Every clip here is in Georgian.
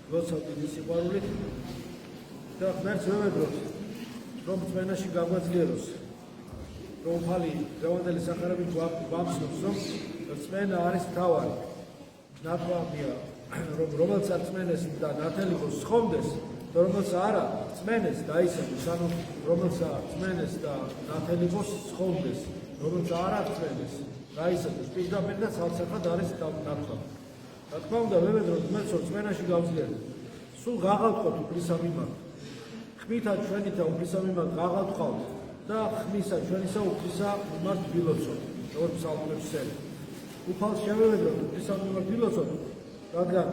ლოცავ დიდი სიყვარულით და ღმერთს ვემედრობ, რომ წმენაში გაგვაძლიეროს, რომ ხალი დღევანდელი სახარებით გვამცნობს, რომ წმენა არის მთავარი. ნათქვამია, რომ რომელსაც წმენეს და ნათელიღოს სხონდეს, და რომელსაც არა წმენეს დაისახოს, ანუ რომელსაც წმენეს და ნათელიღოს სხონდეს, რომელსაც არა წმენეს დაისახოს, პირდაპირ და სალსახად არის ნათქვამი. რა თქმა უნდა, ვემედრობ ღმერთს, რომ წმენაში გავძლიერდეთ. სულ ღაღავთ უფლისა მიმართ. ხმითა ჩვენითა უფლისა მიმართ ღაღავთ და ხმისა ჩვენისა უფლისა მიმართ ვილოცოთ, როგორც ფსალმებში წერია. უფალს შევევედროთ უფლისა მიმართ ვილოცოთ, რადგან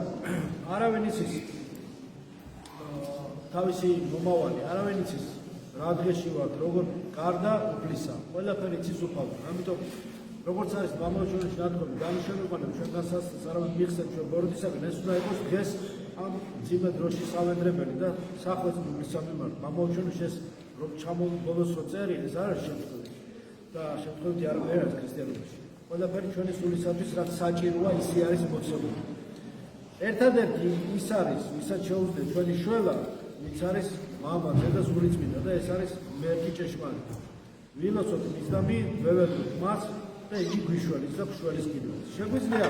არავინ იცის თავისი მომავალი, არავინ იცის რა დღეში ვართ, როგორ გარდა უფლისა. ყველაფერი იცის უფალს. ამიტომ როგორც არის მამაჩვენში ნათქვამი, განუშევებანებ ჩვენ განსასწრებს არავინ მიხსენებს ჩვენ ბოროტისაგან, ეს უნდა იყოს დღეს ამ ძიმე დროში სავენდრებელი და სახელმწიფოს სამიმართ. მამაჩვენში ეს რომ ჩამოვიბოლოს რო წერია, ეს არ არის შემთხვევით და შემთხვევით არ არის ქრისტიანობაში. ყველაფერი ჩვენი სულისათვის რაც საჭიროა, ისე არის მოცემული. ერთადერთი ის არის, ვისაც შეუძლია ჩვენი შველა, ვინც არის მამა, დედა, სულიწმინდა და ეს არის მერგი ჭეშმარიტი. ვილოცოთ მისდამი, ვევედროთ მას და იგი გვიშველის და გშველის კიდევ. შეგვიძლია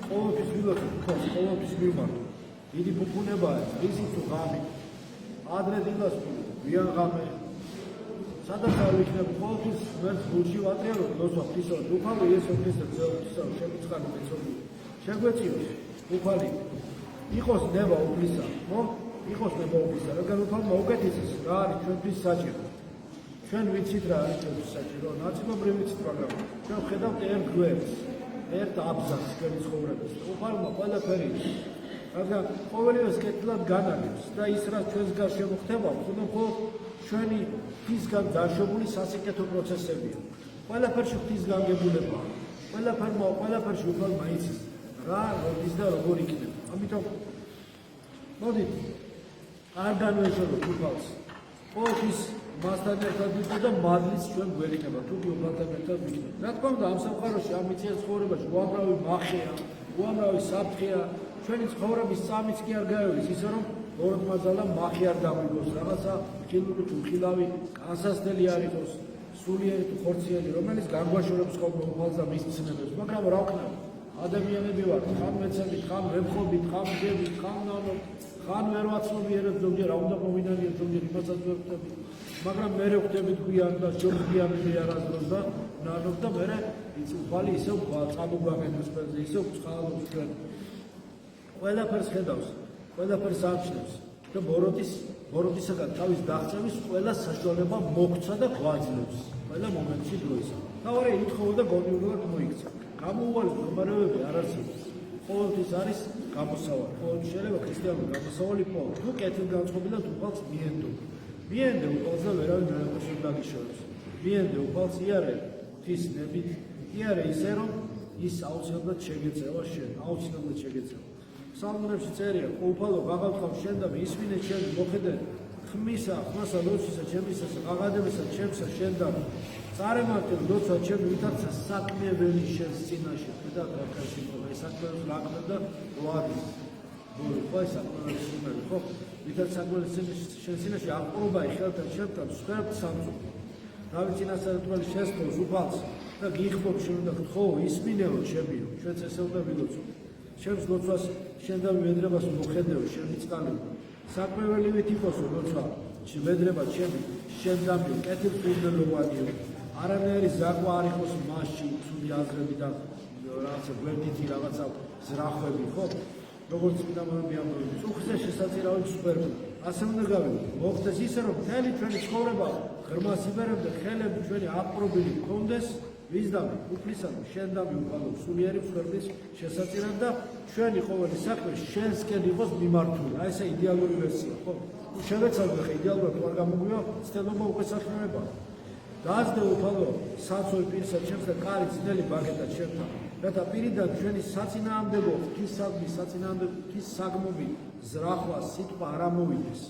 ყოველთვის ვილოცოთ, ყოველთვის მივმართოთ. დიდი ფუფუნებაა, ისი თუ ღამი. ადრე დილას ვიან ღამე. სადაც არ ვიქნები, ყოველთვის ღმერთს გულში ვატრიალებ, ლოცვა ღვთისაო, უფალო იესო ქრისტე ღვთისაო, შემიწყალი მეცოდნი. შეგვეციოს უფალი იყოს ნება უფლისა, იყოს ნება უფლისა, რადგან უფალმა უკეთესის რა არის ჩვენთვის საჭირო. ჩვენ ვიცით რა არის ჩვენთვის საჭირო, ნაწილობრივ ვიცით, მაგრამ ჩვენ ვხედავთ ერთ გვერდს, ერთ აბზაცს ჩვენი ცხოვრების. უფალმა ყველაფერი იცის. რადგან ყოველივეს კეთილად განაგებს და ის რაც ჩვენს გარშემო მოხდება, უნდა მხოლოდ ჩვენი ღვთისგან დაშვებული სასიკეთო პროცესებია. ყველაფერში ღვთისგანგებულებაა. ყველაფერში უფალმა იცის რა როდის და როგორ იქნება. ამიტომ მოდით არ განვეშოროთ უფალს. ყოველთვის მასთან ერთად ვიყო და მადლიც ჩვენ გვექნება, თუ უფალთან ერთად ვიქნებით. რა თქმა უნდა, ამ სამყაროში, ამ მიწის ცხოვრებაში უამრავი მახეა, უამრავი საფრთხეა. ჩვენი ცხოვრების წამიც კი არ გაივლის, ისე რომ ორთმაზალა მახი არ დაგვიგოს, რაღაცა ხილავი კანსასწრელი არ იყოს, სულიერი თუ ხორციელი, რომელიც განგვაშორებს ხოლმე უფალს და მის ცნებებს. მაგრამ რა ვქნა? ადამიანები ვართ, ხან მეცემით, ხან ვებხობით, ხან ვდებით, ხან ნანობთ, ხან ვერ ვაცნობიერებ ზოგჯერ, რა უნდა მოვინანიოთ ზოგჯერ იმასაც ვერ ვხვდებით, მაგრამ მე ვხვდებით გვიან და შევხვდიამები არასდროს და ნანობ და მე იცი უფალი ისევ წამოგვაგენებს ფერზე, ისევ წყალობს ჩვენ. ყველაფერს ხედავს, ყველაფერს ამჩნევს და ბოროტისაგან თავის დაღწევის ყველა საშუალება მოგცა და გვაძლევს ყველა მომენტში დროისა. თავარი ითხოვა და გონივრულად მოიქცა. გამოუვალი მდგომარეობები არ არსებობს. ყოველთვის არის გამოსავალი. ყოველთვის შეიძლება ქრისტიანული გამოსავალი პოვო. თუ კეთილგანწყობილად უფალს მიენდე უფალს და ვერავინ მეფეში დაგიშორებს. მიენდე უფალს იარე ღვთის ნებით, იარე ისე რომ ის აუცილებლად შეგეწევა შენ, აუცილებლად შეგეწევა. ფსალმებში წერია, უფალო გაღავთქავ შენ და ისმინე ჩემი მოხედე ხმისა, ხმასა, ლოცვისა, ჩემისასა, ყაღადებისა, ჩემსა, შენ და წარემართე ლოცვა ჩემი ვითარცა საქმეველი შენს წინაშე. და კაცი მოვა საქმეებს ლაგდა და ვადის. ხო, საქმეებს იმელი, ხო? ვითარცა საქმეებს შენს წინაშე აღყრობა ხელთან შენთან სვერთ სამწუხ. დავით წინასწარმეტყველი შესწორს უფალს და გიხმობ შენ და ხო, ისმინეო ჩემიო, ჩვენც ესე უნდა ვილოცოთ. ჩემს ლოცვას შენ და მედრებას მოხედეო, შენი წყალი. საქმეველი ვით იყოსო ლოცვა, მედრება ჩემი, შენ და მე კეთილმსურველოვანიო. არანაირი ზაგვა არ იყოს მასში, ცუდი აზრები და რაღაცა გვერდითი რაღაცა ზრახვები, ხო? როგორც წმინდა მამები ამბობენ, უხზე შესაწირავებს სპერმა. ასე უნდა გავიგოთ. მოხდეს ისე, რომ მთელი ჩვენი ცხოვრება ღრმა სიბერემდე ხელები ჩვენი აპრობილი გქონდეს, ვიზდამი, უფლისადმი, შენ და მე უფალო, სულიერი მსხვერპლის შესაწირად და ჩვენი ყოველი საქმე შენსკენ იყოს მიმართული. აი ესე იდეალური ვერსია, ხო? შევეცადოთ ხა იდეალურად არ გამოგვია, ცდელობა უკვე საქმეება. დაასდე უფალო, საცოი პირსა ჩემს და კარი ძნელი ბაგეტა ჩემთან. რათა პირიდან ჩვენი საწინააღმდეგო ღვთის საგმობი ზრახვა სიტყვა არ ამოვიდეს.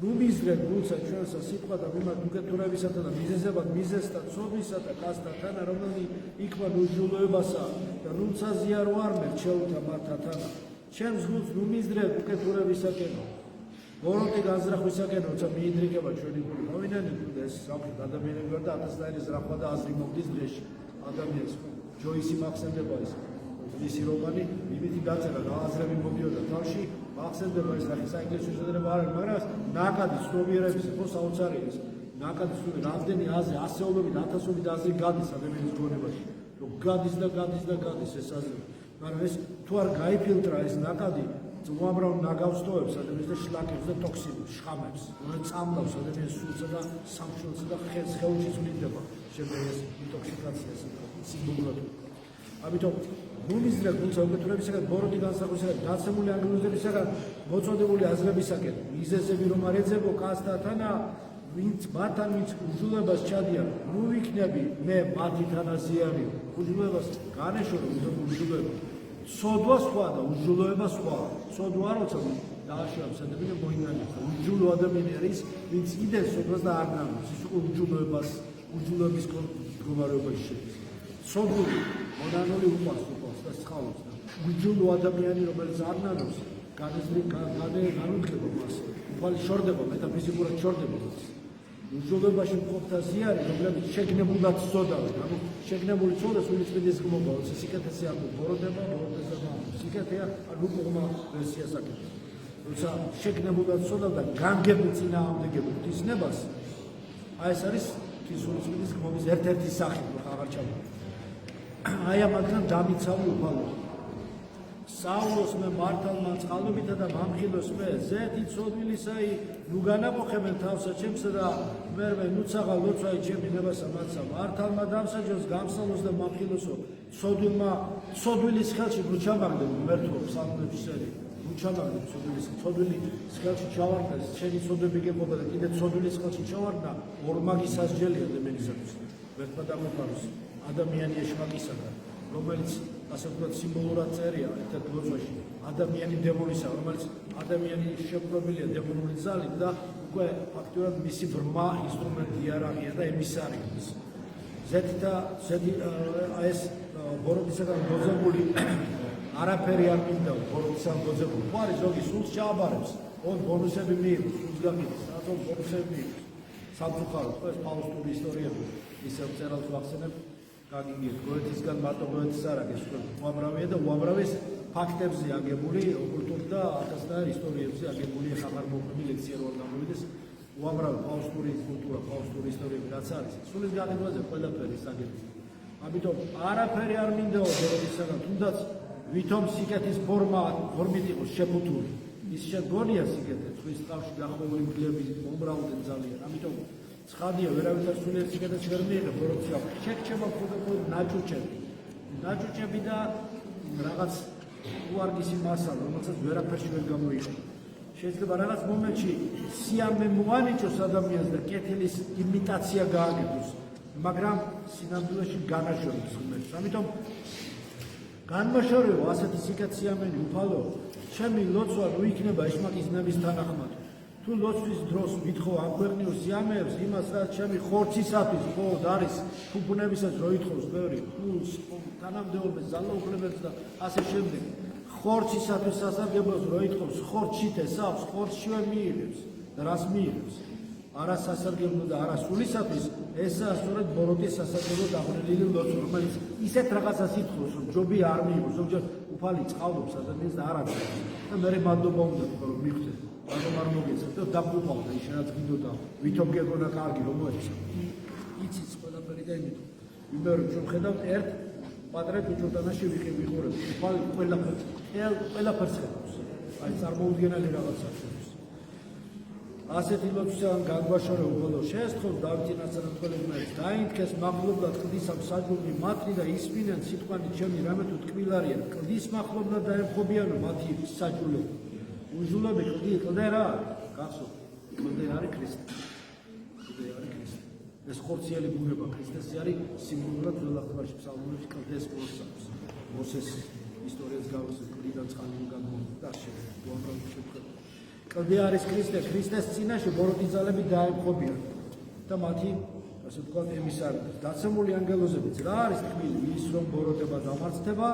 ნუ მიზრეთ გულსა ჩვენსა სიტყვა და მიმართ უკეთურებისათა და მიზეზებად მიზესთა ცოდვისა და კაცთანა, რომელიც იქმა ნუჟულოებასა და ნუცაზია რო არ მერჩეულთა მათთანა. ჩემს გულს ნუ მიზდრებ უკეთურებისაკენო ბოროტი განზრახვისაკენ როცა მიიდრიგება ჩვენი გული მოვინანით ეს საკუთარ ადამიანები ვარ და ათასნაირი ზრახვა და აზრი მოგდის დღეში ადამიანს ჯოისი მახსენდება ეს მისი რომანი იმითი დაწერა რა აზრები მოდიოდა თავში მახსენდება ეს რა საინტერესო შეძლებება არ არის მაგრამ ნაკადი ცნობიერების ხო საოცარი ეს ნაკადი ცნობი რამდენი აზრი ასეულობით ათასობით აზრი გადის ადამიანის გონებაში რომ გადის ეს აზრი მაგრამ ეს თუ არ გაიფილტრა ეს ნაკადი უამრავ ნაგავს ტოვებს ადამიანს და შლაკებს და ტოქსინებს, შხამებს, რომელიც წამლავს ადამიანის სულსა და სამშვილდსა და ხელშეუჩიც ვლინდება შემდეგ ეს ინტოქსიკაციას სიმბოლურად. ამიტომ გულისძრა გულსა უკეთურებისაგან, ბოროტი განსხვავებისაგან, დაცემული ანგლოზებისაგან, მოწოდებული აზრებისაგან, მიზეზები რომ არ ეძებო კაცთანა, ვინც მათთან ვინც უჯულებას ჩადიან, ნუ ვიქნები მე მათი თანაზიანი, უჯულებას განეშორო უჯულება. სოდვა სხვა და უჯულოება სხვა. სოდვა როცა დააშავებს ადამიანს მოინანებს. უჯულო ადამიანი არის, ვინც იდეს სოდვას და არ ნანობს. ის უკვე უჯულოების მდგომარეობაში შედის. სოდვური მონანული უყვარს და სხავობს და უჯულო ადამიანი რომელიც არ ნანობს, განუდგება მას. უფალი შორდება, მეტაფიზიკურად შორდება. უჯულოებაში მყოფთა ზიარი, რომლებიც შეგნებულად სწოდავენ, ანუ შეგნებული წოდა სულის მიდის გმობა, სიკეთეზე არ ბოროტება, სიკეთეა არ უყურმა ვერსიას აკეთებს. როცა შეგნებულად სწოდავ და განგებულ წინააღმდეგებულ ღვთისნებას, აი ეს არის სულის მიდის გმობის ერთ-ერთი სახე, აღარ ჩავდა. აი ამაგან დამიცავი უფალო. საულოს მე მართალმა წყალობითა და მამხილოს მე ზეთი ცოდვილისაი ნუ განამოხებენ თავსა ჩემსა და მერვე ნუცაღა ლოცვაი ჩემი ნებასა მათსა მართალმა დამსაჯოს გამსალოს და მამხილოსო ცოდვილის ხელში ნუ ჩამაგდებ მერთო სამნებში სერი ნუ ჩამაგდებ ცოდვილის ხელში ჩავარდა შენი ცოდვები გეყობა და კიდე ცოდვილის ხელში ჩავარდა ორმაგი სასჯელი ადამიანისათვის ვერტმა დამოფაროს ადამიანი ეშმაკისაგან რომელიც ასე ვთქვათ სიმბოლურად წერია ერთ-ერთ ლოცვაში ადამიანი დემონისა რომელიც ადამიანი შეპყრობილია დემონური ძალით და უკვე ფაქტურად მისი ბრმა ინსტრუმენტი იარაღია და ემისარი ის ზეთი ეს ბოროტისაგან გოძებული არაფერი არ მინდა ბოროტისაგან გოძებული ხო არის ზოგი სულს ჩააბარებს ონ ბონუსები მიიღოს სულს გაკეთებს რატომ ბონუსები მიიღოს სამწუხაროდ ხო ეს ფაუსტური ისტორიები ისევ წერალს ვახსენებ გაგიგეთ გოეთისგან მარტო გოეთის არ არის უამრავია და უამრავის ფაქტებზე აგებული კულტურ და ათასნაირ ისტორიებზე აგებული ხაბარ მოქმედი ლექცია რო არ გამოვიდეს უამრავი ფაუსტური კულტურა ფაუსტური ისტორიები რაც არის სულის გაყიდვაზე ყველაფერი საგები ამიტომ არაფერი არ მინდაო ბოროტისაგან თუნდაც ვითომ სიკეთის ფორმით იყოს შეფუთული ის შეგონია სიკეთე თვის ტყავში გახოვული მგლები მომრავლდნენ ძალიან ამიტომ ცხადია ვერავითარ სულიერ სიკეთეს ვერ მიიღებ ბოროტისაგან შექჩება ფუტბოლ ნაჭუჭები და რაღაც უარგისი მასალა რომელსაც ვერაფერში ვერ გამოიყენა შეიძლება რაღაც მომენტში სიამე მოანიჭოს ადამიანს და კეთილის იმიტაცია გააკეთოს მაგრამ სინამდვილეში განაშორებს ღმერთს ამიტომ განმაშორებო ასეთი სიკეთსიამენი უფალო ჩემი ლოცვა რო იქნება ეშმაკის ნების თანახმად თუ ლოცვის დროს ვითხოვ ამ ქვეყნიურ სიამეებს იმას რაც ჩემი ხორცისათვის მხოლოდ არის ფუფუნებისაც რო ითხოვს ბევრი ფულს თანამდებობებს ძალაუფლებებს და ასე შემდეგ ხორცისათვის სასარგებლოს რო ითხოვს ხორცშიტეს აქვს ხორცშივე მიიღებს და რას მიიღებს არა სასარგებლო და არა სულისათვის ესაა სწორედ ბოროტის სასარგებლო დაყრდნილი ლოცვა რომელიც ისეთ რაღაცას ითხოვს რომ ჯობი არ მიიღოს ზოგჯერ უფალი წყალობს ადამიანს და არ აწევს და მე მადლობა უნდა რომ მიხვდეთ რატომ არ მოგეცეთ და დაგუყავდა ის რაც გინდოდა ვითომ გეგონა კარგი რომ მოეცა იცის ყველაფერი და იმით იმეორე რომ ხედავთ ერთ პატრე კუჭოტანაში ვიყურებ უფალი ყველაფერს ხედავს აი წარმოუდგენელი რაღაცა ასეთი ლოცვისგან განგვაშორე უფალო შეესწროს დავითის ნაცრისფერებმა დაინთქეს მაღლობლად კლდისამ საჯულნი მათი და ისმინენ სიტყვანი ჩემი რამე თუ ტკბილარია კლდის მაღლობლად დაემხობიანო მათი საჯულები უჯულები კლდე რა გახსოვთ კლდე არის ქრისტე კლდე არის ქრისტე ეს ხორციელი ბუნება ქრისტესი არის სიმბოლურად ძველახმარში ფსალმუნებში კლდეს მოსწავს მოსეს ისტორიას გავუსე კლდიდან წყალი გამოვიდა უამრავი შეფერდა კლდე არის ქრისტე ქრისტეს წინაშე ბოროტი ძალები დაემხობიან და მათი ასე ვთქვათ, ემისარები. დაცემული ანგელოზებიც რა არის თქმილი? ის რომ ბოროტება დამარცხდება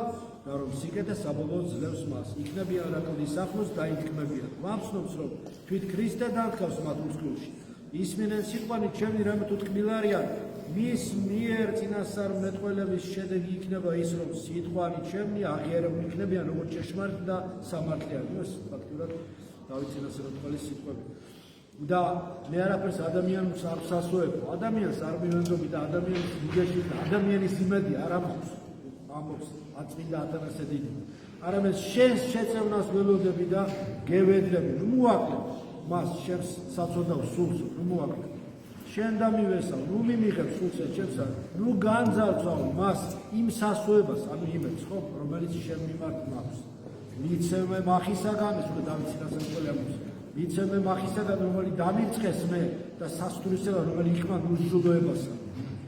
და რომ სიკეთე საბოლოოდ ძლევს მას. იქნებიან რაკლდის ახლოს დაითქმებიან. ვამცნობს რომ თვით ქრისტე დანთქავს მათ უსხვილში. ისმინენ სიყვანი ჩემი რამე თუ თქმილარიან. მის მიერ წინასწარმეტყველების შედეგი იქნება ის რომ სიტყვანი ჩემი აღიარებულ იქნებიან როგორც ჭეშმარიტი და სამართლიანი. ეს ფაქტურად დავით წინასწარმეტყველის სიტყვები. და მე არაფერს ადამიანს არ ვსასწრებ. ადამიანს არ მივენდობი და ადამიანის უდეში და ადამიანის იმედი არ ამბობს. ამბობს აწმინდა ათანასე დიდი. არამედ შენს შეწევნას ველოდები და გევედრები. ნუ მოაკლებ მას შენს საწოდავს სულს, ნუ მოაკლებ. შენ დამივესალ, ნუ მიმიღებ სულსა ჩემსა, ნუ განძალცავ მას იმ სასწრებას, ანუ იმედს, ხო, რომელიც შენ მიმართ მაქვს. მიცემე მახისაგან, ეს უკვე დავით წინასწარმეტყველი ამბობს. მიცემე მახისაგან, რომელიც დამირწყეს მე და სასტურისაგან, რომელიც იქმა ნუჟუდოებასა.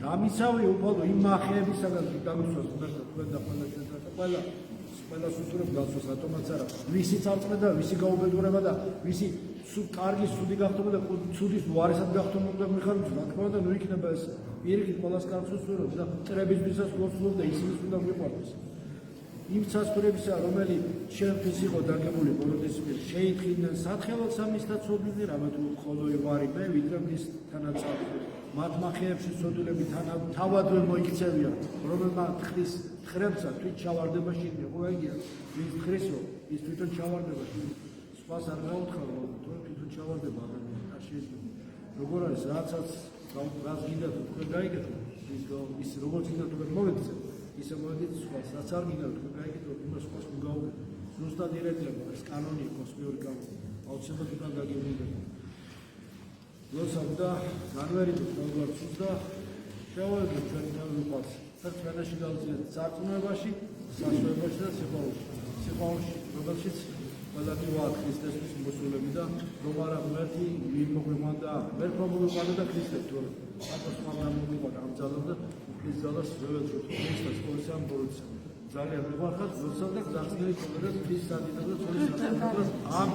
დამიცავი უფალო იმ მახეებისაგან, დამიცავს თქვენ და ყველა სუსურებ გასვას ატომაც არა. ვისი წარწმენა და ვისი გაუბედურება და ვისი კარგი სუდი გახდომა და სუდის უარესად გახდომა უნდა მიხარჯო. რა თქმა უნდა, ნუ იქნება ეს პირიქით ყველას კარგს უსურვებს და მტრებისთვისაც გოსულობ და ისინიც უნდა მიყვარდეს. იმ ცასტურებისა, რომელიც ჩემთვის იყო დაგებული ბოროტის მიერ, შეითხრნენ სათხელად სამისთა ცოდვილნი, რამა თუ ხოლო ვარი მე, ვიდრე მის თანაცალო. მათ მახეებში ცოდვილები თავადვე მოიქცევიან, რომელმა თხრის ხრემსა თვით ჩავარდებაში მიყურებია, ვის თხრის რომ ის თვითონ ჩავარდებაში. სპას არ გაუთხარ, რომ თვითონ ჩავარდება ადამიანი, არ შეიძლება. როგორ არის რაცაც გინდა თქვენ გაიგეთო, ის როგორც გინდა თქვენ მოვექცეთ, ისე მოვექცეთ სპას, რაც არ გინდა თქვენ გაიგეთო, იმას სპას მოგაუგეთ. ზუსტად ირეკლება, ეს კანონი კოსმიური კანონი. აუცილებლად უკან გაგივლდება. ლოცავ და განვერიდოთ მოგარცუს და შევავედით ჩვენ თავის ერთმანეთში გავწიეთ წარწმუნებაში, საშუალებაში და სიყვარულში, რომელშიც ყველანი ვართ ქრისტესთვის მოსულები და რომ არა ღმერთი მოგიყვანა და მერქვა მოგიყვანა და ქრისტე თორე აპოსტოლმა მოგიყვანა ამ ძალას და ის ძალას ვევეძოთ ქრისტეს ყოველსა ბოროტისა. ძალიან მივახართ ლოცავ და გზავნილი კონკრეტ ქრისტეს სადინა და თოლის საწყობად ამ